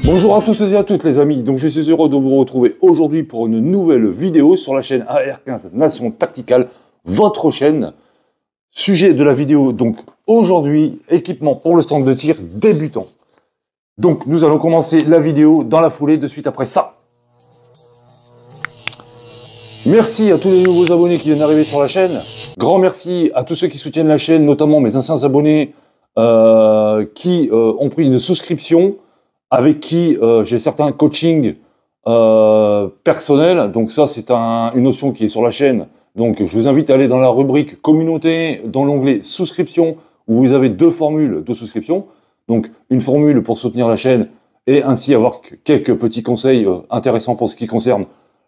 Bonjour à tous et à toutes les amis, donc je suis heureux de vous retrouver aujourd'hui pour une nouvelle vidéo sur la chaîne AR15 Nation Tactical, votre chaîne. Sujet de la vidéo, donc aujourd'hui, équipement pour le stand de tir débutant. Donc nous allons commencer la vidéo dans la foulée de suite après ça. Merci à tous les nouveaux abonnés qui viennent d'arriver sur la chaîne. Grand merci à tous ceux qui soutiennent la chaîne, notamment mes anciens abonnés qui ont pris une souscription, avec qui j'ai certains coachings personnels. Donc ça, c'est une option qui est sur la chaîne. Donc je vous invite à aller dans la rubrique communauté, dans l'onglet souscription, où vous avez deux formules de souscription. Donc une formule pour soutenir la chaîne et ainsi avoir quelques petits conseils intéressants pour ce qui concerne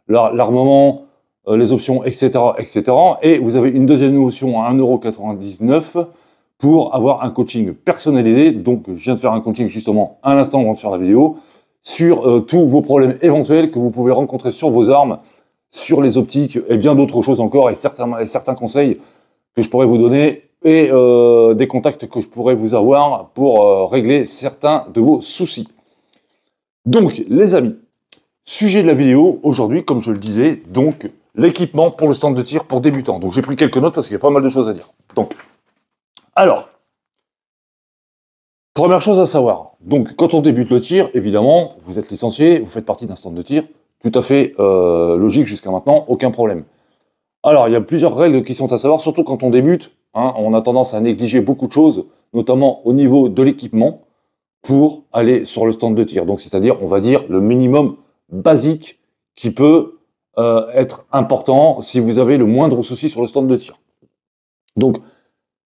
l'armement, les options, etc., etc. Et vous avez une deuxième option à 1,99 € pour avoir un coaching personnalisé. Donc, je viens de faire un coaching justement à l'instant avant de faire la vidéo sur tous vos problèmes éventuels que vous pouvez rencontrer sur vos armes, sur les optiques et bien d'autres choses encore, et certains conseils que je pourrais vous donner et des contacts que je pourrais vous avoir pour régler certains de vos soucis. Donc, les amis, sujet de la vidéo aujourd'hui, comme je le disais, donc l'équipement pour le stand de tir pour débutants. Donc, j'ai pris quelques notes parce qu'il y a pas mal de choses à dire. Donc, alors, première chose à savoir, donc quand on débute le tir, évidemment, vous êtes licencié, vous faites partie d'un stand de tir, tout à fait logique jusqu'à maintenant, aucun problème. Alors, il y a plusieurs règles qui sont à savoir, surtout quand on débute, hein, on a tendance à négliger beaucoup de choses, notamment au niveau de l'équipement, pour aller sur le stand de tir. Donc, c'est-à-dire, on va dire, le minimum basique qui peut être important si vous avez le moindre souci sur le stand de tir. Donc,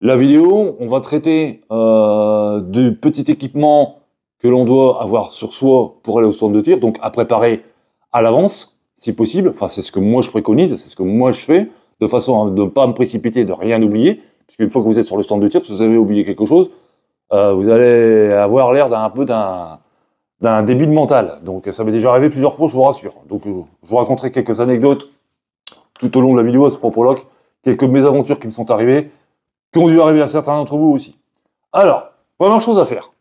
la vidéo, on va traiter du petit équipement que l'on doit avoir sur soi pour aller au stand de tir, donc à préparer à l'avance, si possible. Enfin, c'est ce que moi je préconise, c'est ce que moi je fais, de façon à ne pas me précipiter, de rien oublier, puisqu'une fois que vous êtes sur le stand de tir, si vous avez oublié quelque chose, vous allez avoir l'air d'un débile mental. Donc ça m'est déjà arrivé plusieurs fois, je vous rassure. Donc je vous raconterai quelques anecdotes tout au long de la vidéo à ce propos-là, quelques mésaventures qui me sont arrivées, qui ont dû arriver à certains d'entre vous aussi. Alors, première chose à faire.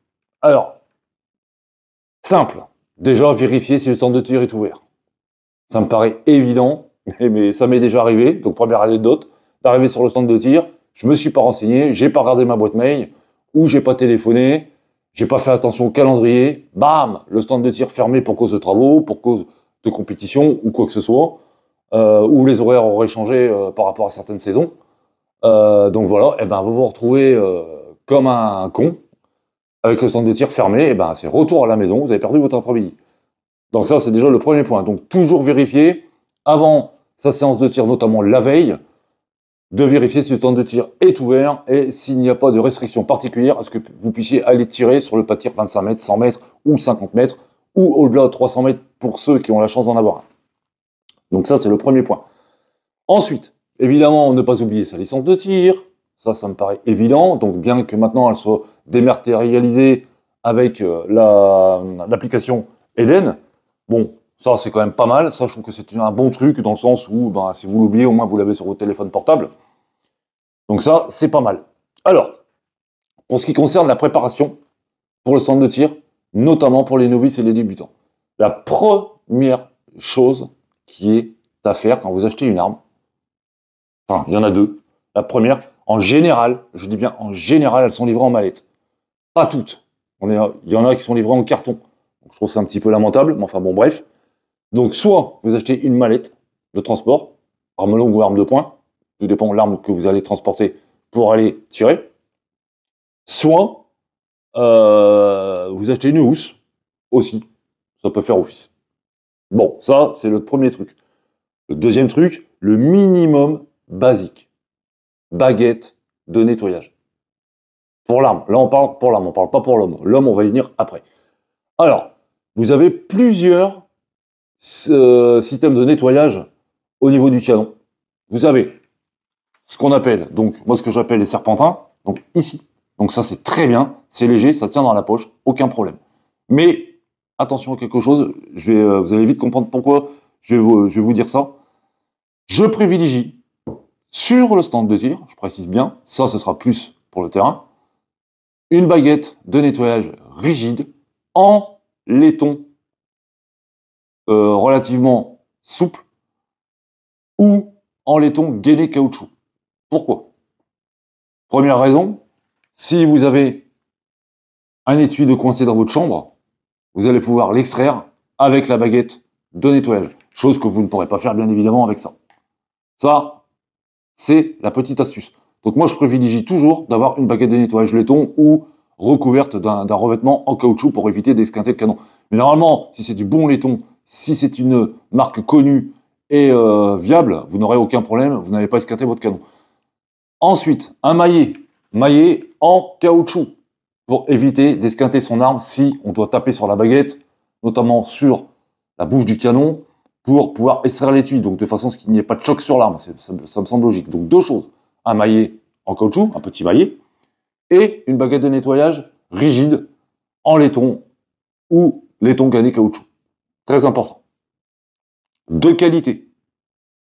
Alors, simple. Déjà, vérifier si le stand de tir est ouvert. Ça me paraît évident, mais ça m'est déjà arrivé. Donc, première anecdote, d'arriver sur le stand de tir, je me suis pas renseigné, j'ai pas regardé ma boîte mail, ou j'ai pas téléphoné, j'ai pas fait attention au calendrier, bam, le stand de tir fermé pour cause de travaux, pour cause de compétition, ou quoi que ce soit, ou les horaires auraient changé par rapport à certaines saisons. Donc voilà, et ben vous vous retrouvez comme un con avec le stand de tir fermé, et ben c'est retour à la maison, vous avez perdu votre après-midi. Donc ça c'est déjà le premier point. Donc toujours vérifier avant sa séance de tir, notamment la veille, de vérifier si le stand de tir est ouvert et s'il n'y a pas de restriction particulière à ce que vous puissiez aller tirer sur le pas de tir 25 mètres, 100 mètres ou 50 mètres ou au-delà de 300 mètres pour ceux qui ont la chance d'en avoir un. Donc ça c'est le premier point. Ensuite, évidemment, ne pas oublier sa licence de tir, ça me paraît évident, donc bien que maintenant elle soit dématérialisée avec l'application Eden, bon, ça c'est quand même pas mal, ça je trouve que c'est un bon truc dans le sens où ben, si vous l'oubliez, au moins vous l'avez sur votre téléphone portable, donc ça c'est pas mal. Alors, pour ce qui concerne la préparation pour le stand de tir, notamment pour les novices et les débutants, la première chose qui est à faire quand vous achetez une arme, enfin, il y en a deux. La première, en général, je dis bien en général, elles sont livrées en mallette. Pas toutes. Il y en a qui sont livrées en carton. Donc, je trouve ça un petit peu lamentable, mais enfin bon, bref. Donc, soit vous achetez une mallette de transport, arme longue ou arme de poing, tout dépend de l'arme que vous allez transporter pour aller tirer. Soit vous achetez une housse aussi. Ça peut faire office. Bon, ça, c'est le premier truc. Le deuxième truc, le minimum basique. Baguette de nettoyage. Pour l'arme. Là, on parle pour l'arme, on parle pas pour l'homme. L'homme, on va y venir après. Alors, vous avez plusieurs systèmes de nettoyage au niveau du canon. Vous avez ce qu'on appelle, donc, moi, ce que j'appelle les serpentins, donc ici. Donc ça, c'est très bien, c'est léger, ça tient dans la poche, aucun problème. Mais, attention à quelque chose, vous allez vite comprendre pourquoi je vais vous dire ça. Je privilégie sur le stand de tir, je précise bien, ça, ce sera plus pour le terrain, une baguette de nettoyage rigide en laiton relativement souple ou en laiton gainé caoutchouc. Pourquoi? Première raison, si vous avez un étui de coincé dans votre chambre, vous allez pouvoir l'extraire avec la baguette de nettoyage. Chose que vous ne pourrez pas faire bien évidemment avec ça. Ça, c'est la petite astuce. Donc moi, je privilégie toujours d'avoir une baguette de nettoyage laiton ou recouverte d'un revêtement en caoutchouc pour éviter d'esquinter le canon. Mais normalement, si c'est du bon laiton, si c'est une marque connue et viable, vous n'aurez aucun problème, vous n'allez pas esquinter votre canon. Ensuite, un maillet en caoutchouc pour éviter d'esquinter son arme si on doit taper sur la baguette, notamment sur la bouche du canon, pour pouvoir extraire l'étui, donc de façon à ce qu'il n'y ait pas de choc sur l'arme, ça me semble logique. Donc deux choses, un maillet en caoutchouc, un petit maillet, et une baguette de nettoyage rigide en laiton ou laiton gainé caoutchouc. Très important. De qualité,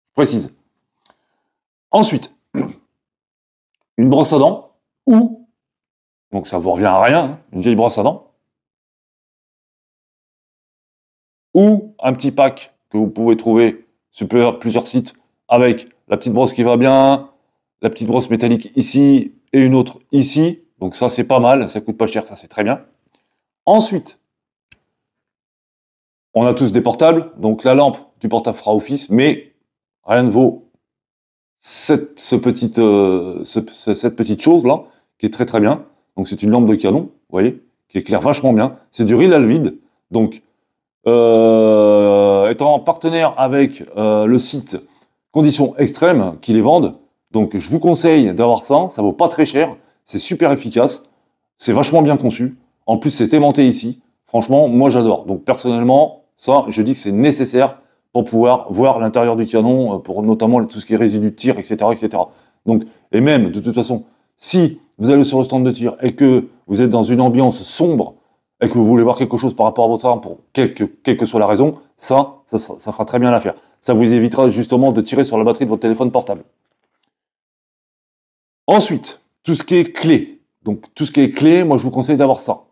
je précise. Ensuite, une brosse à dents ou, donc ça vous revient à rien, hein, une vieille brosse à dents, ou un petit pack que vous pouvez trouver sur plusieurs sites avec la petite brosse qui va bien, la petite brosse métallique ici et une autre ici. Donc ça, c'est pas mal, ça coûte pas cher, ça c'est très bien. Ensuite, on a tous des portables, donc la lampe du portable fera office, mais rien ne vaut cette petite chose-là, qui est très très bien. Donc c'est une lampe de canon, vous voyez, qui éclaire vachement bien. C'est du riz à vide, donc étant partenaire avec le site Conditions Extrêmes qui les vendent, donc je vous conseille d'avoir ça vaut pas très cher, c'est super efficace, c'est vachement bien conçu, en plus c'est aimanté ici, franchement moi j'adore, donc personnellement ça je dis que c'est nécessaire pour pouvoir voir l'intérieur du canon, pour notamment tout ce qui est résidus de tir, etc., etc. Donc, et même de toute façon, si vous allez sur le stand de tir et que vous êtes dans une ambiance sombre, et que vous voulez voir quelque chose par rapport à votre arme, pour quelle que soit la raison, ça fera très bien l'affaire. Ça vous évitera justement de tirer sur la batterie de votre téléphone portable. Ensuite, tout ce qui est clé. Donc, tout ce qui est clé, moi, je vous conseille d'avoir ça.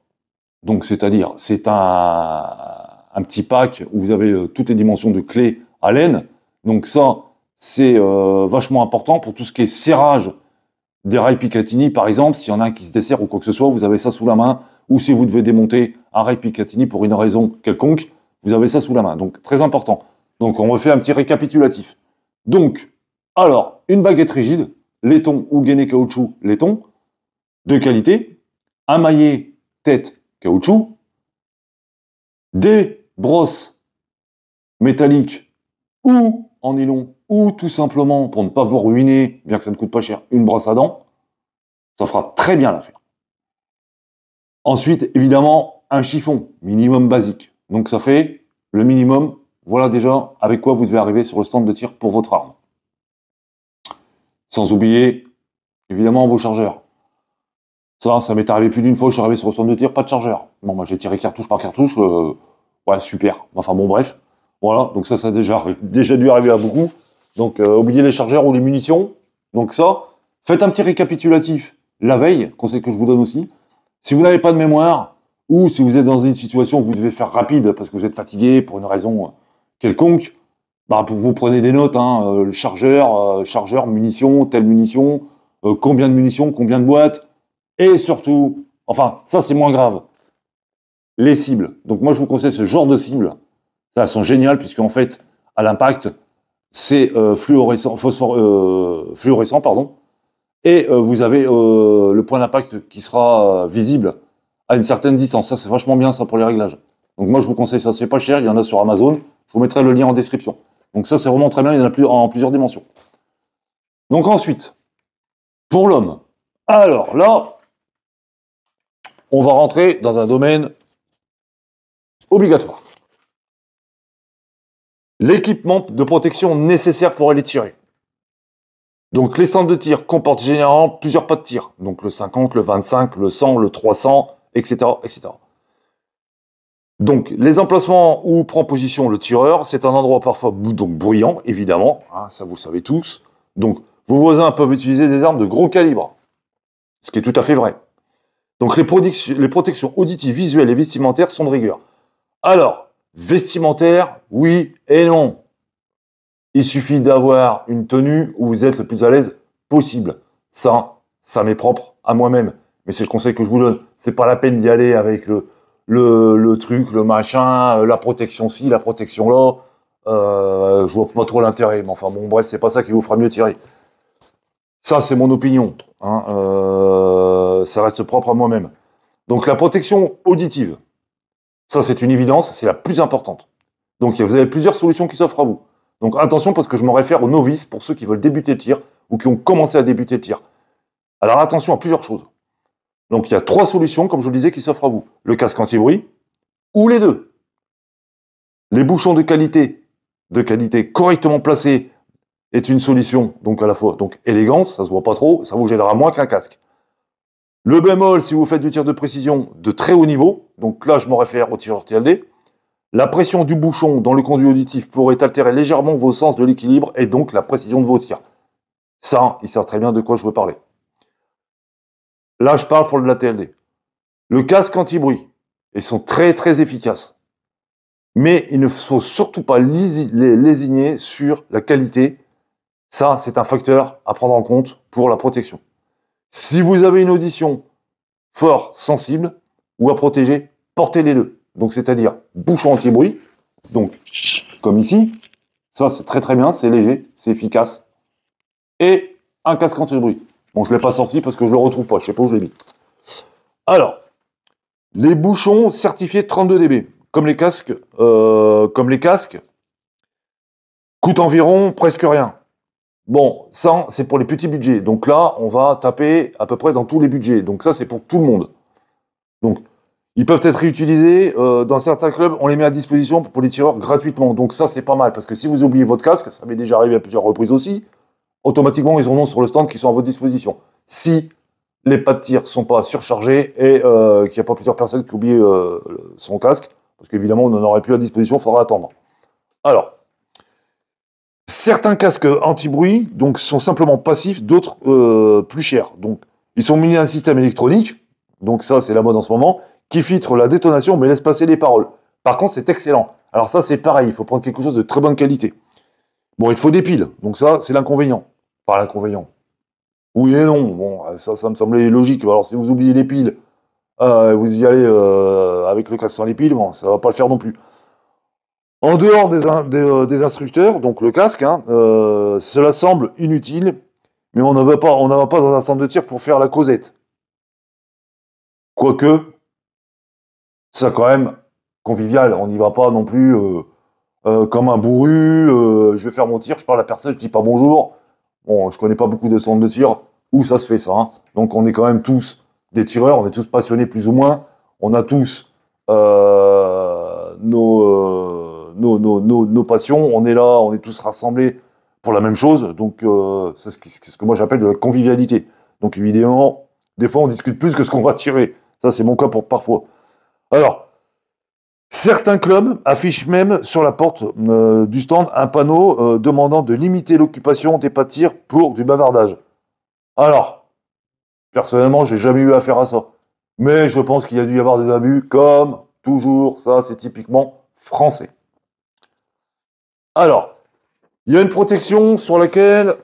Donc, c'est-à-dire, c'est un petit pack où vous avez toutes les dimensions de clés à laine. Donc, ça, c'est vachement important pour tout ce qui est serrage des rails Picatinny, par exemple. S'il y en a un qui se dessert ou quoi que ce soit, vous avez ça sous la main. Ou si vous devez démonter un rail Picatinny pour une raison quelconque, vous avez ça sous la main. Donc, très important. Donc, on refait un petit récapitulatif. Donc, alors, une baguette rigide, laiton ou gainé caoutchouc, laiton, de qualité, un maillet tête caoutchouc, des brosses métalliques ou en nylon, ou tout simplement, pour ne pas vous ruiner, bien que ça ne coûte pas cher, une brosse à dents, ça fera très bien l'affaire. Ensuite, évidemment, un chiffon, minimum basique. Donc ça fait le minimum, voilà déjà avec quoi vous devez arriver sur le stand de tir pour votre arme. Sans oublier, évidemment, vos chargeurs. Ça m'est arrivé plus d'une fois, je suis arrivé sur le stand de tir, pas de chargeur. Bon, moi j'ai tiré cartouche par cartouche, ouais, super. Enfin bon, bref. Voilà, donc ça a déjà dû arriver à beaucoup. Donc, oubliez les chargeurs ou les munitions. Donc ça, faites un petit récapitulatif la veille, conseil que je vous donne aussi. Si vous n'avez pas de mémoire, ou si vous êtes dans une situation où vous devez faire rapide parce que vous êtes fatigué pour une raison quelconque, bah, vous prenez des notes, hein, le chargeur, munitions, telle munition, combien de munitions, combien de boîtes, et surtout, enfin, ça c'est moins grave, les cibles. Donc moi je vous conseille ce genre de cibles, ça elles sont géniales puisqu'en fait, à l'impact, c'est fluorescent, pardon, et vous avez le point d'impact qui sera visible à une certaine distance. Ça, c'est vachement bien, ça, pour les réglages. Donc moi, je vous conseille ça, c'est pas cher, il y en a sur Amazon. Je vous mettrai le lien en description. Donc ça, c'est vraiment très bien, il y en a en plusieurs dimensions. Donc ensuite, pour l'homme, alors là, on va rentrer dans un domaine obligatoire. L'équipement de protection nécessaire pour aller tirer. Donc les centres de tir comportent généralement plusieurs pas de tir. Donc le 50, le 25, le 100, le 300, etc., etc. Donc les emplacements où prend position le tireur, c'est un endroit parfois donc bruyant, évidemment, hein, ça vous le savez tous. Donc vos voisins peuvent utiliser des armes de gros calibre, ce qui est tout à fait vrai. Donc les protections auditives, visuelles et vestimentaires sont de rigueur. Alors, vestimentaire, oui et non. Il suffit d'avoir une tenue où vous êtes le plus à l'aise possible. Ça m'est propre à moi-même. Mais c'est le conseil que je vous donne. C'est pas la peine d'y aller avec le truc, le machin, la protection ci, la protection là. Je vois pas trop l'intérêt. Mais enfin bon, bref, c'est pas ça qui vous fera mieux tirer. Ça, c'est mon opinion. Hein. Ça reste propre à moi-même. Donc la protection auditive, ça c'est une évidence, c'est la plus importante. Donc vous avez plusieurs solutions qui s'offrent à vous. Donc attention parce que je me réfère aux novices pour ceux qui veulent débuter le tir ou qui ont commencé à débuter le tir. Alors attention à plusieurs choses. Donc il y a 3 solutions, comme je vous le disais, qui s'offrent à vous. Le casque anti-bruit ou les deux. Les bouchons de qualité correctement placés est une solution, donc à la fois donc élégante, ça se voit pas trop, ça vous gênera moins qu'un casque. Le bémol, si vous faites du tir de précision de très haut niveau, donc là je me réfère au tireur TLD, la pression du bouchon dans le conduit auditif pourrait altérer légèrement vos sens de l'équilibre et donc la précision de vos tirs. Ça, ils savent très bien de quoi je veux parler. Là, je parle pour de la TLD. Le casque anti-bruit, ils sont très très efficaces. Mais il ne faut surtout pas lésigner sur la qualité. Ça, c'est un facteur à prendre en compte pour la protection. Si vous avez une audition fort sensible ou à protéger, portez-les deux. Donc, c'est-à-dire bouchon anti-bruit, donc comme ici. Ça, c'est très très bien, c'est léger, c'est efficace. Et un casque anti-bruit. Bon, je ne l'ai pas sorti parce que je ne le retrouve pas, je ne sais pas où je l'ai mis. Alors, les bouchons certifiés 32 dB, comme les casques, coûtent environ presque rien. Bon, ça, c'est pour les petits budgets. Donc là, on va taper à peu près dans tous les budgets. Donc ça, c'est pour tout le monde. Donc, ils peuvent être réutilisés. Dans certains clubs, on les met à disposition pour les tireurs gratuitement. Donc ça, c'est pas mal. Parce que si vous oubliez votre casque, ça m'est déjà arrivé à plusieurs reprises aussi, automatiquement, ils en ont sur le stand qui sont à votre disposition. Si les pas de tir ne sont pas surchargés et qu'il n'y a pas plusieurs personnes qui oublient son casque, parce qu'évidemment, on n'en aurait plus à disposition, il faudra attendre. Alors, certains casques anti-bruit donc, sont simplement passifs, d'autres plus chers. Donc, ils sont munis d'un système électronique, donc ça c'est la mode en ce moment, qui filtre la détonation mais laisse passer les paroles. Par contre, c'est excellent. Alors ça c'est pareil, il faut prendre quelque chose de très bonne qualité. Bon, il faut des piles, donc ça c'est l'inconvénient. Pas l'inconvénient. Oui et non, bon, ça me semblait logique. Alors si vous oubliez les piles, vous y allez avec le casque sans les piles, bon, ça va pas le faire non plus. En dehors des instructeurs, donc le casque, hein, cela semble inutile, mais on n'en va pas dans un centre de tir pour faire la causette. Quoique, c'est quand même convivial, on n'y va pas non plus comme un bourru, je vais faire mon tir, je parle à personne, je dis pas bonjour. Bon, je connais pas beaucoup de centres de tir où ça se fait ça. Hein. Donc on est quand même tous des tireurs, on est tous passionnés plus ou moins, on a tous nos passions, on est là, on est tous rassemblés pour la même chose, donc c'est ce que moi j'appelle de la convivialité. Donc évidemment, des fois on discute plus que ce qu'on va tirer. Ça c'est mon cas pour parfois. Alors, certains clubs affichent même sur la porte du stand un panneau demandant de limiter l'occupation des pas de tir pour du bavardage. Alors, personnellement, j'ai jamais eu affaire à ça. Mais je pense qu'il y a dû y avoir des abus, comme toujours, ça c'est typiquement français. Alors, il y a une protection sur laquelle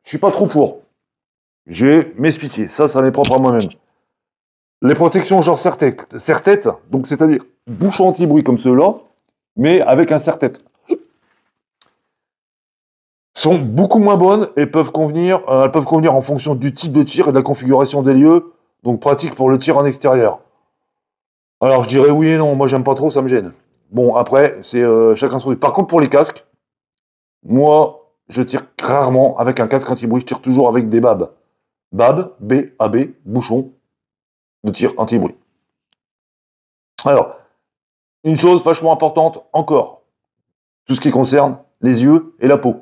je suis pas trop pour. Je vais m'expliquer, ça m'est propre à moi-même. Les protections genre serre-tête, donc c'est-à-dire bouchon anti-bruit comme ceux-là, mais avec un serre-tête, sont beaucoup moins bonnes et elles peuvent convenir en fonction du type de tir et de la configuration des lieux, donc pratique pour le tir en extérieur. Alors je dirais oui et non, moi j'aime pas trop, ça me gêne. Bon après, c'est chacun son truc. Par contre pour les casques, moi je tire rarement avec un casque anti-bruit, je tire toujours avec des BAB. BAB, B-A-B, bouchon de tir anti-bruit. Alors, une chose vachement importante encore, tout ce qui concerne les yeux et la peau.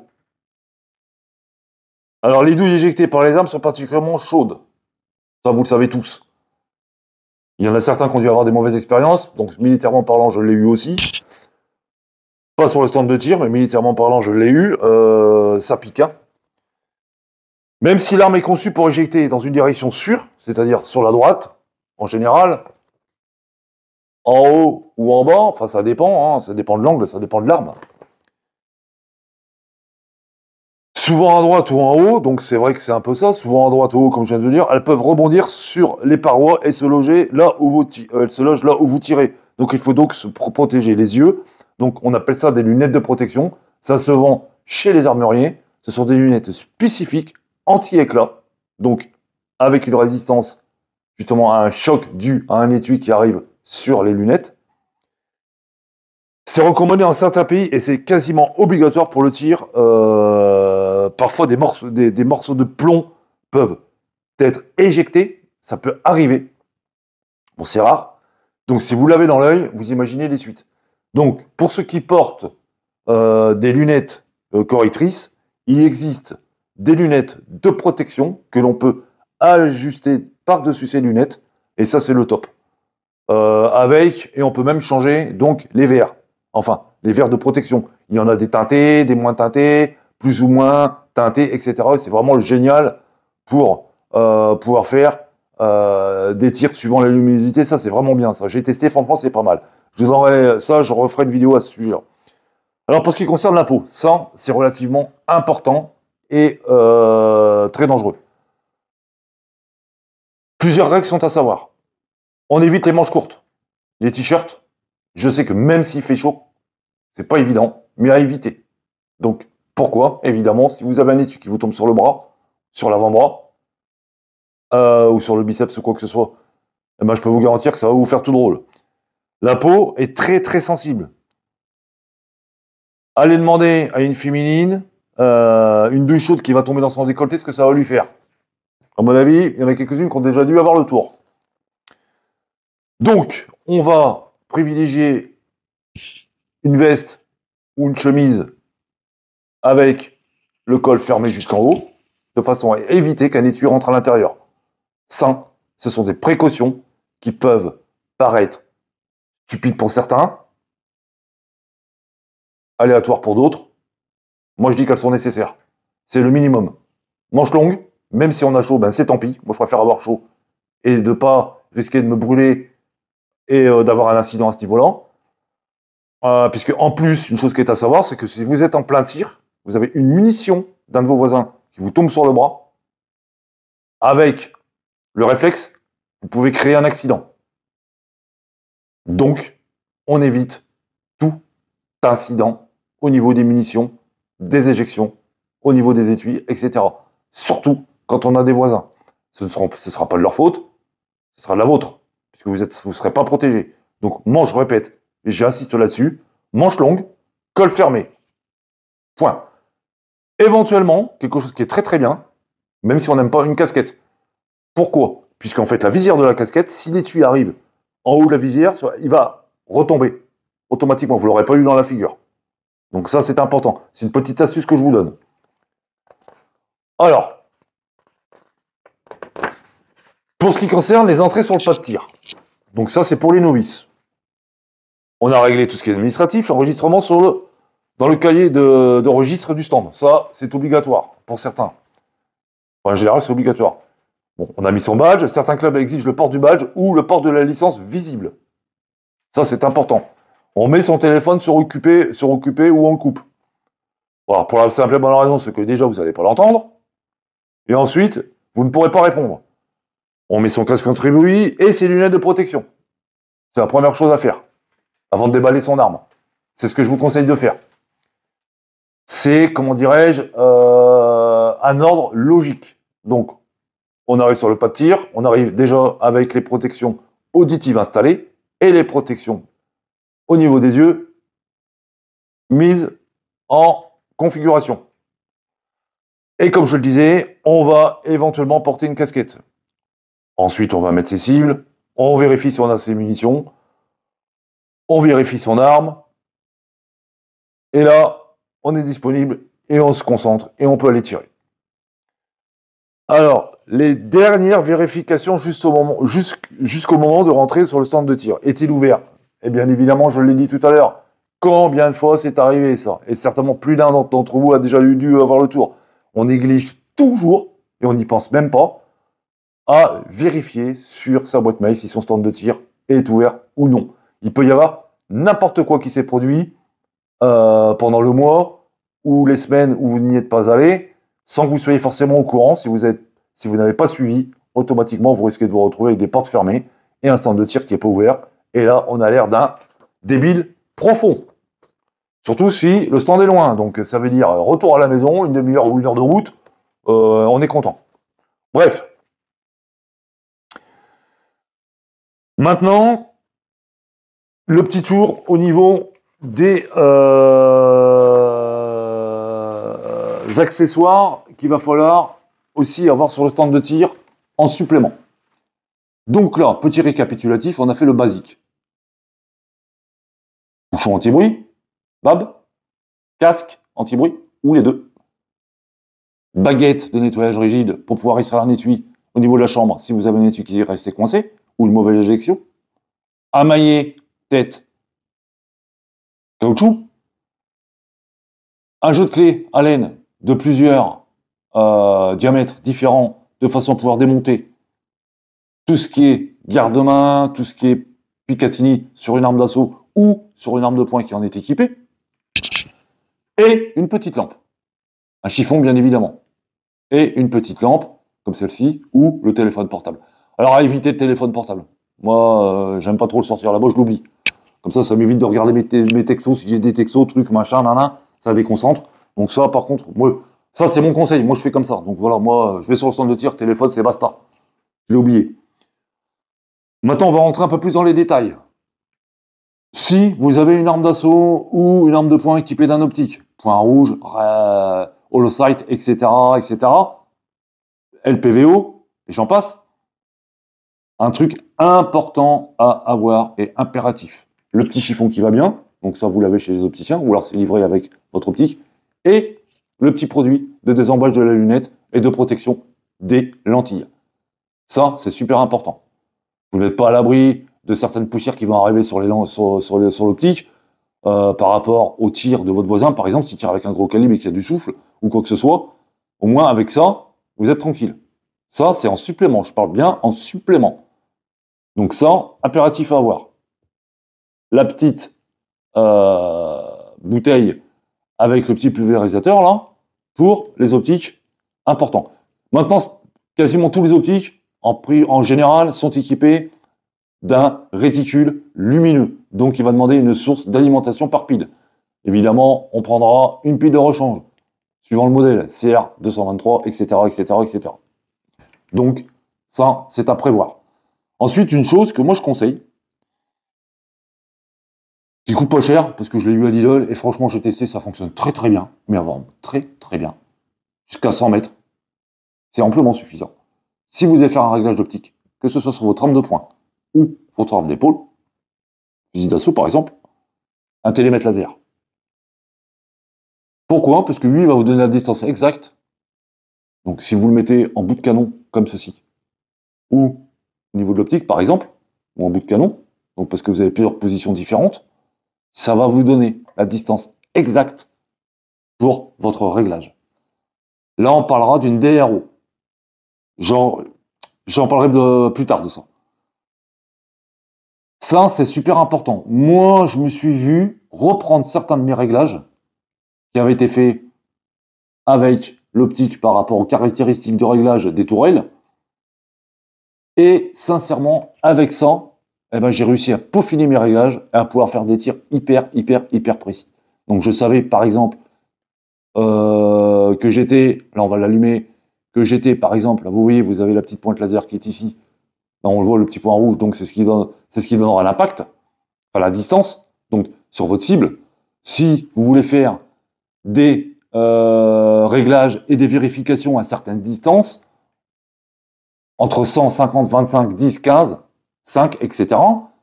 Alors, les douilles éjectées par les armes sont particulièrement chaudes. Ça, vous le savez tous. Il y en a certains qui ont dû avoir des mauvaises expériences, donc militairement parlant, je l'ai eu aussi. Pas sur le stand de tir, mais militairement parlant, je l'ai eu. Ça pique. Hein. Même si l'arme est conçue pour éjecter dans une direction sûre, c'est-à-dire sur la droite, en général, en haut ou en bas, enfin ça dépend, hein, ça dépend de l'angle, ça dépend de l'arme. Souvent à droite ou en haut, donc c'est vrai que c'est un peu ça, souvent à droite ou en haut, comme je viens de le dire, elles peuvent rebondir sur les parois et se loger là où elles se logent là où vous tirez. Donc il faut donc se protéger les yeux. Donc on appelle ça des lunettes de protection. Ça se vend chez les armuriers. Ce sont des lunettes spécifiques, anti-éclat, donc avec une résistance justement à un choc dû à un étui qui arrive sur les lunettes. C'est recommandé dans certains pays et c'est quasiment obligatoire pour le tir. Parfois, des morceaux de plomb peuvent être éjectés. Ça peut arriver. Bon, c'est rare. Donc, si vous l'avez dans l'œil, vous imaginez les suites. Donc, pour ceux qui portent des lunettes correctrices, il existe des lunettes de protection que l'on peut ajuster par-dessus ces lunettes. Et ça, c'est le top. Et on peut même changer donc les verres. Enfin, les verres de protection. Il y en a des teintés, des moins teintés, plus ou moins teintés, etc. Et c'est vraiment génial pour pouvoir faire des tirs suivant la luminosité. Ça, c'est vraiment bien. Ça, j'ai testé. Franchement, c'est pas mal. Je referai une vidéo à ce sujet-là. Alors, pour ce qui concerne la peau, ça, c'est relativement important et très dangereux. Plusieurs règles sont à savoir. On évite les manches courtes. Les t-shirts, je sais que même s'il fait chaud, c'est pas évident, mais à éviter. Donc, pourquoi? Évidemment, si vous avez un étui qui vous tombe sur le bras, sur l'avant-bras, ou sur le biceps ou quoi que ce soit, eh ben, je peux vous garantir que ça va vous faire tout drôle. La peau est très très sensible. Allez demander à une féminine une douche chaude qui va tomber dans son décolleté, ce que ça va lui faire. À mon avis, il y en a quelques-unes qui ont déjà dû avoir le tour. Donc, on va privilégier une veste ou une chemise avec le col fermé jusqu'en haut, de façon à éviter qu'un étui rentre à l'intérieur. Ça, ce sont des précautions qui peuvent paraître stupides pour certains, aléatoires pour d'autres. Moi, je dis qu'elles sont nécessaires. C'est le minimum. Manche longue, même si on a chaud, ben c'est tant pis. Moi, je préfère avoir chaud et de ne pas risquer de me brûler et d'avoir un incident à ce niveau-là. Puisque en plus, une chose qui est à savoir, c'est que si vous êtes en plein tir, vous avez une munition d'un de vos voisins qui vous tombe sur le bras, avec le réflexe, vous pouvez créer un accident. Donc, on évite tout incident au niveau des munitions, des éjections, au niveau des étuis, etc. Surtout quand on a des voisins. Ce ne sera pas de leur faute, ce sera de la vôtre, puisque vous ne serez pas protégé. Donc, moi, je répète, et j'insiste là-dessus, manche longue, col fermé. Point. Éventuellement, quelque chose qui est très très bien, même si on n'aime pas une casquette. Pourquoi? Puisqu'en fait, la visière de la casquette, si l'étui arrive en haut de la visière, il va retomber. Automatiquement, vous ne l'aurez pas eu dans la figure. Donc ça, c'est important. C'est une petite astuce que je vous donne. Alors, pour ce qui concerne les entrées sur le pas de tir. Donc ça, c'est pour les novices. On a réglé tout ce qui est administratif, l'enregistrement dans le cahier de registre du stand. Ça, c'est obligatoire pour certains. En général, c'est obligatoire. Bon, on a mis son badge. Certains clubs exigent le port du badge ou le port de la licence visible. Ça, c'est important. On met son téléphone sur occupé ou en coupe. Voilà, pour la simple et bonne raison, c'est que déjà, vous n'allez pas l'entendre. Et ensuite, vous ne pourrez pas répondre. On met son casque anti-bruit et ses lunettes de protection. C'est la première chose à faire, avant de déballer son arme. C'est ce que je vous conseille de faire. C'est, comment dirais-je, un ordre logique. Donc, on arrive sur le pas de tir, on arrive déjà avec les protections auditives installées et les protections au niveau des yeux mises en configuration. Et comme je le disais, on va éventuellement porter une casquette. Ensuite, on va mettre ses cibles, on vérifie si on a ses munitions, on vérifie son arme, et là, on est disponible et on se concentre et on peut aller tirer. Alors, les dernières vérifications jusqu'au moment de rentrer sur le stand de tir. Est-il ouvert? Et bien évidemment, je l'ai dit tout à l'heure, combien de fois c'est arrivé ça? Et certainement plus d'un d'entre vous a déjà dû avoir le tour. On néglige toujours, et on n'y pense même pas, à vérifier sur sa boîte mail si son stand de tir est ouvert ou non. Il peut y avoir n'importe quoi qui s'est produit pendant le mois ou les semaines où vous n'y êtes pas allé, sans que vous soyez forcément au courant. Si vous n'avez pas suivi, automatiquement, vous risquez de vous retrouver avec des portes fermées et un stand de tir qui n'est pas ouvert. Et là, on a l'air d'un débile profond. Surtout si le stand est loin. Donc, ça veut dire retour à la maison, une demi-heure ou une heure de route, on est content. Bref. Maintenant, le petit tour au niveau des accessoires qu'il va falloir aussi avoir sur le stand de tir en supplément. Donc là, petit récapitulatif, on a fait le basique. Bouchon anti-bruit, bab, casque anti-bruit, ou les deux. Baguette de nettoyage rigide pour pouvoir extraire un étui au niveau de la chambre si vous avez un étui qui est resté coincé, ou une mauvaise éjection. Amaillé, tête, caoutchouc. Un jeu de clés à laine de plusieurs diamètres différents de façon à pouvoir démonter tout ce qui est garde-main, tout ce qui est Picatinny sur une arme d'assaut ou sur une arme de poing qui en est équipée. Et une petite lampe. Un chiffon, bien évidemment. Et une petite lampe, comme celle-ci, ou le téléphone portable. Alors, à éviter le téléphone portable. Moi, j'aime pas trop le sortir là-bas, je l'oublie. Comme ça m'évite de regarder mes textos, si j'ai des textos, trucs, machin, nanan, ça déconcentre. Donc ça, par contre, moi, ça, c'est mon conseil. Moi, je fais comme ça. Donc voilà, moi, je vais sur le stand de tir, téléphone, c'est basta. Je l'ai oublié. Maintenant, on va rentrer un peu plus dans les détails. Si vous avez une arme d'assaut ou une arme de poing équipée d'un optique, point rouge, holosight, etc., etc., LPVO, et j'en passe, un truc important à avoir et impératif. Le petit chiffon qui va bien, donc ça vous l'avez chez les opticiens, ou alors c'est livré avec votre optique, et le petit produit de désemballage de la lunette et de protection des lentilles. Ça, c'est super important. Vous n'êtes pas à l'abri de certaines poussières qui vont arriver sur l'optique par rapport au tir de votre voisin, par exemple, s'il tire avec un gros calibre et qu'il y a du souffle, ou quoi que ce soit. Au moins, avec ça, vous êtes tranquille. Ça, c'est en supplément. Je parle bien en supplément. Donc ça, impératif à avoir. La petite bouteille avec le petit pulvérisateur, là, pour les optiques importants. Maintenant, quasiment tous les optiques, en général, sont équipés d'un réticule lumineux. Donc, il va demander une source d'alimentation par pile. Évidemment, on prendra une pile de rechange, suivant le modèle, CR223, etc., etc., etc. Donc, ça, c'est à prévoir. Ensuite, une chose que moi, je conseille, qui coûte pas cher, parce que je l'ai eu à Lidl, et franchement, j'ai testé, ça fonctionne très très bien, mais vraiment très très bien. Jusqu'à 100 mètres, c'est amplement suffisant. Si vous devez faire un réglage d'optique, que ce soit sur votre arme de poing ou votre arme d'épaule, fusil d'assaut par exemple, un télémètre laser. Pourquoi? Parce que lui, il va vous donner la distance exacte. Donc si vous le mettez en bout de canon, comme ceci, ou au niveau de l'optique par exemple, ou en bout de canon, donc parce que vous avez plusieurs positions différentes, ça va vous donner la distance exacte pour votre réglage. Là, on parlera d'une DRO. J'en parlerai plus tard de ça. Ça, c'est super important. Moi, je me suis vu reprendre certains de mes réglages qui avaient été faits avec l'optique par rapport aux caractéristiques de réglage des tourelles. Et sincèrement, avec ça, j'ai réussi à peaufiner mes réglages et à pouvoir faire des tirs hyper précis. Donc je savais par exemple que j'étais, là on va l'allumer, que j'étais par exemple, là, vous voyez, vous avez la petite pointe laser qui est ici. Là on le voit, le petit point rouge, donc c'est ce qui donnera l'impact, enfin la distance, donc sur votre cible. Si vous voulez faire des réglages et des vérifications à certaines distances, entre 100, 50, 25, 10, 15, 5, etc.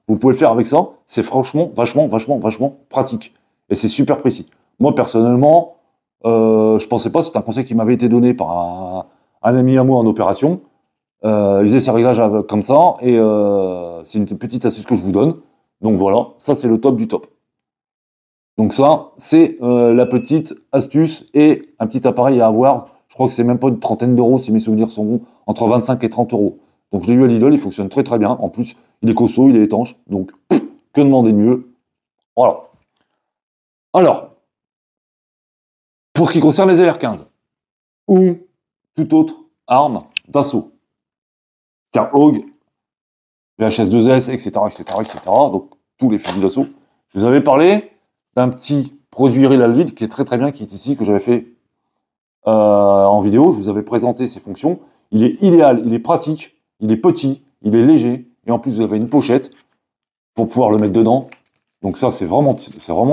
Vous pouvez le faire avec ça. C'est franchement vachement pratique. Et c'est super précis. Moi, personnellement, je pensais pas, c'est un conseil qui m'avait été donné par un ami à moi en opération. Il faisait ses réglages comme ça. Et c'est une petite astuce que je vous donne. Donc voilà, ça c'est le top du top. Donc ça, c'est la petite astuce et un petit appareil à avoir. Je crois que c'est même pas une trentaine d'euros, si mes souvenirs sont bons, entre 25 et 30 euros. Donc je l'ai eu à Lidl, il fonctionne très très bien. En plus, il est costaud, il est étanche, donc Que demander de mieux? Voilà. Alors, pour ce qui concerne les AR-15, ou toute autre arme d'assaut, c'est-à-dire Hog, VHS-2S, etc., etc., etc., donc tous les fusils d'assaut, je vous avais parlé d'un petit produit Real qui est très très bien, qui est ici, que j'avais fait en vidéo. Je vous avais présenté ses fonctions. Il est idéal, il est pratique, il est petit, il est léger, et en plus vous avez une pochette pour pouvoir le mettre dedans. Donc ça, c'est vraiment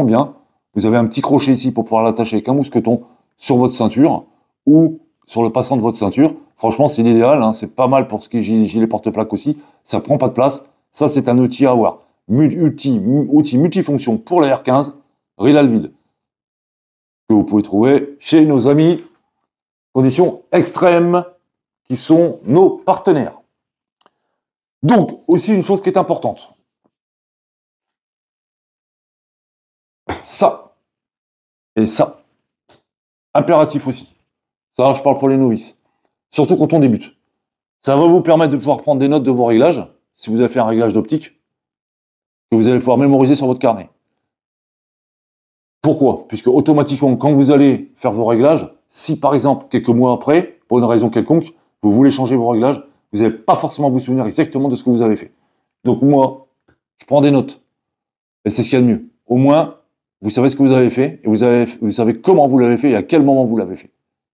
bien. Vous avez un petit crochet ici pour pouvoir l'attacher avec un mousqueton sur votre ceinture ou sur le passant de votre ceinture. Franchement, c'est l'idéal, hein. C'est pas mal pour ce qui est gilet porte-plaque aussi. Ça prend pas de place. Ça, c'est un outil à avoir. Outil multifonction pour la R15, Real que vous pouvez trouver chez nos amis Conditions Extrêmes, qui sont nos partenaires. Donc, aussi une chose qui est importante. Ça. Et ça. Impératif aussi. Ça, je parle pour les novices. Surtout quand on débute. Ça va vous permettre de pouvoir prendre des notes de vos réglages, si vous avez fait un réglage d'optique, que vous allez pouvoir mémoriser sur votre carnet. Pourquoi? Puisque automatiquement, quand vous allez faire vos réglages, si par exemple, quelques mois après, pour une raison quelconque, vous voulez changer vos réglages, vous n'allez pas forcément vous souvenir exactement de ce que vous avez fait. Donc moi, je prends des notes. Et c'est ce qu'il y a de mieux. Au moins, vous savez ce que vous avez fait, et vous savez comment vous l'avez fait et à quel moment vous l'avez fait.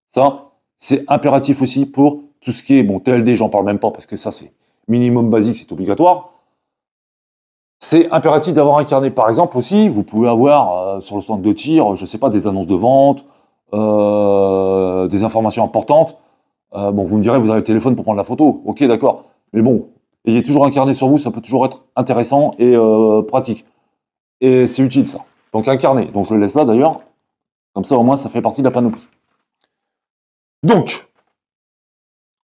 Ça, c'est impératif aussi pour tout ce qui est, bon, TLD, j'en parle même pas, parce que ça, c'est minimum basique, c'est obligatoire. C'est impératif d'avoir un carnet. Par exemple aussi, vous pouvez avoir sur le stand de tir, je sais pas, des annonces de vente, des informations importantes. Bon, vous me direz, vous avez le téléphone pour prendre la photo. Ok, d'accord. Mais bon, ayez toujours un carnet sur vous, ça peut toujours être intéressant et pratique. Et c'est utile, ça. Donc un carnet. Donc je le laisse là, d'ailleurs. Comme ça, au moins, ça fait partie de la panoplie. Donc,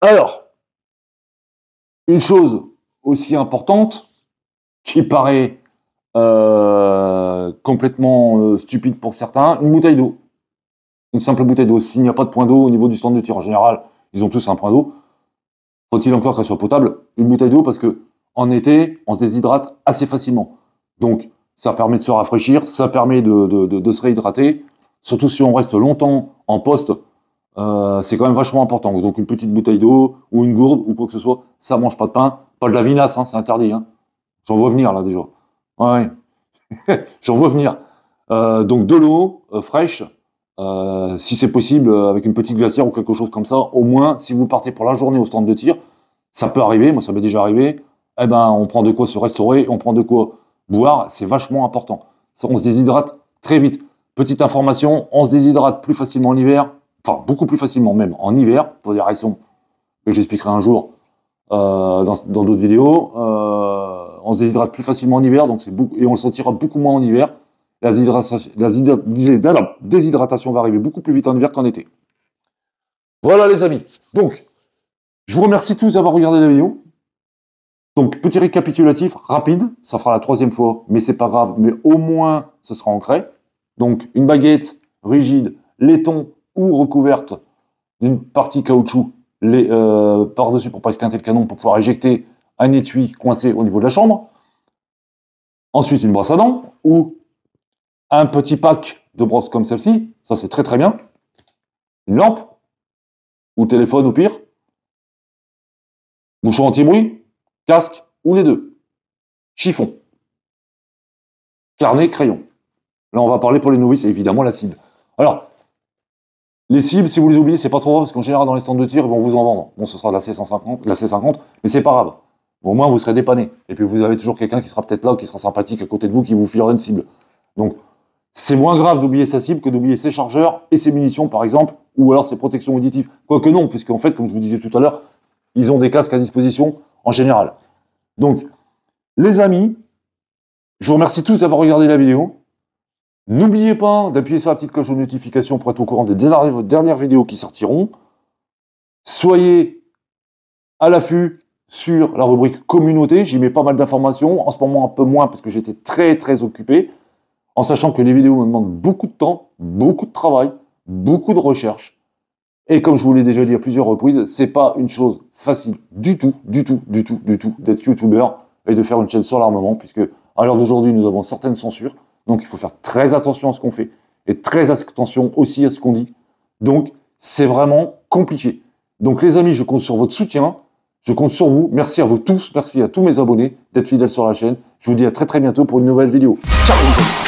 alors, une chose aussi importante, qui paraît complètement stupide pour certains, une bouteille d'eau. Une simple bouteille d'eau. S'il n'y a pas de point d'eau au niveau du stand de tir, en général, ils ont tous un point d'eau. Faut-il encore qu'elle soit potable? Une bouteille d'eau, parce que en été, on se déshydrate assez facilement. Donc, ça permet de se rafraîchir, ça permet de se réhydrater. Surtout si on reste longtemps en poste, c'est quand même vachement important. Donc, une petite bouteille d'eau, ou une gourde, ou quoi que ce soit, ça mange pas de pain. Pas de la vinasse, hein, c'est interdit. Hein. J'en vois venir, là, déjà. Ouais, j'en vois venir. Donc, de l'eau fraîche, si c'est possible, avec une petite glacière ou quelque chose comme ça, au moins, si vous partez pour la journée au stand de tir, ça peut arriver, moi ça m'est déjà arrivé, eh ben, on prend de quoi se restaurer, on prend de quoi boire, c'est vachement important. Ça, on se déshydrate très vite. Petite information, on se déshydrate plus facilement en hiver, enfin, beaucoup plus facilement même en hiver, pour des raisons que j'expliquerai un jour dans d'autres vidéos. On se déshydrate plus facilement en hiver, donc et on le sentira beaucoup moins en hiver. La déshydratation va arriver beaucoup plus vite en hiver qu'en été. Voilà les amis. Donc, je vous remercie tous d'avoir regardé la vidéo. Donc, petit récapitulatif rapide. Ça fera la 3e fois, mais c'est pas grave. Mais au moins, ce sera ancré. Donc, une baguette rigide, laiton ou recouverte d'une partie caoutchouc par-dessus pour pas esquinter le canon, pour pouvoir éjecter un étui coincé au niveau de la chambre. Ensuite, une brosse à dents ou un petit pack de brosses comme celle-ci, ça c'est très très bien. Une lampe, ou téléphone au pire. Bouchon anti-bruit, casque, ou les deux. Chiffon. Carnet, crayon. Là on va parler pour les novices, et évidemment la cible. Alors, les cibles, si vous les oubliez, c'est pas trop grave, parce qu'en général dans les stands de tir, ils vont vous en vendre. Bon, ce sera de la C150, la C50, mais c'est pas grave. Bon, au moins vous serez dépanné. Et puis vous avez toujours quelqu'un qui sera peut-être là, qui sera sympathique à côté de vous, qui vous filera une cible. Donc, c'est moins grave d'oublier sa cible que d'oublier ses chargeurs et ses munitions, par exemple, ou alors ses protections auditives. Quoique non, puisqu'en fait, comme je vous disais tout à l'heure, ils ont des casques à disposition en général. Donc, les amis, je vous remercie tous d'avoir regardé la vidéo. N'oubliez pas d'appuyer sur la petite cloche de notification pour être au courant des dernières vidéos qui sortiront. Soyez à l'affût sur la rubrique communauté. J'y mets pas mal d'informations. En ce moment, un peu moins parce que j'étais très très occupé. En sachant que les vidéos me demandent beaucoup de temps, beaucoup de travail, beaucoup de recherche. Et comme je vous l'ai déjà dit à plusieurs reprises, c'est pas une chose facile du tout d'être youtubeur et de faire une chaîne sur l'armement, puisque À l'heure d'aujourd'hui, nous avons certaines censures. Donc, il faut faire très attention à ce qu'on fait et très attention aussi à ce qu'on dit. Donc, c'est vraiment compliqué. Donc, les amis, je compte sur votre soutien. Je compte sur vous. Merci à vous tous. Merci à tous mes abonnés d'être fidèles sur la chaîne. Je vous dis à très bientôt pour une nouvelle vidéo. Ciao les amis.